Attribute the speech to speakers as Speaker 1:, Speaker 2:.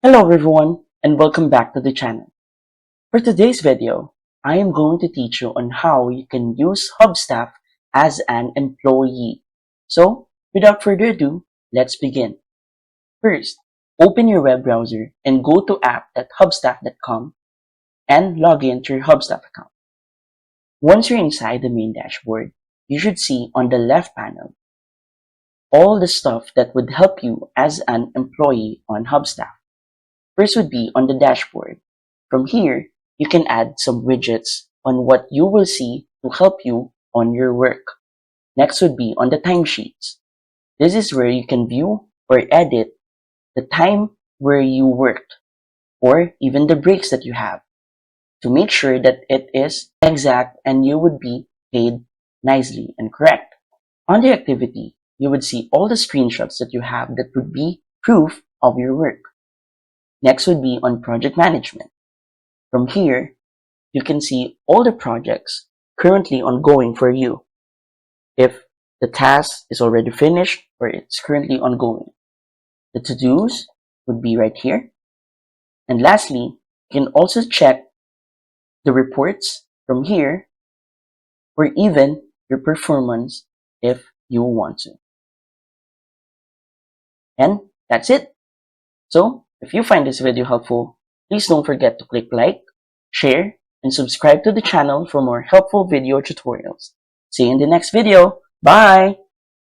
Speaker 1: Hello everyone and welcome back to the channel. For today's video, I am going to teach you on how you can use Hubstaff as an employee. So, without further ado, let's begin. First, open your web browser and go to app.hubstaff.com and log in to your Hubstaff account. Once you're inside the main dashboard, you should see on the left panel all the stuff that would help you as an employee on Hubstaff. First would be on the dashboard. From here, you can add some widgets on what you will see to help you on your work. Next would be on the timesheets. This is where you can view or edit the time where you worked or even the breaks that you have to make sure that it is exact and you would be paid nicely and correct. On the activity, you would see all the screenshots that you have that would be proof of your work. Next would be on project management. From here, you can see all the projects currently ongoing for you. If the task is already finished or it's currently ongoing. The to-dos would be right here. And lastly, you can also check the reports from here or even your performance if you want to. And that's it. So, if you find this video helpful, please don't forget to click like, share, and subscribe to the channel for more helpful video tutorials. See you in the next video. Bye!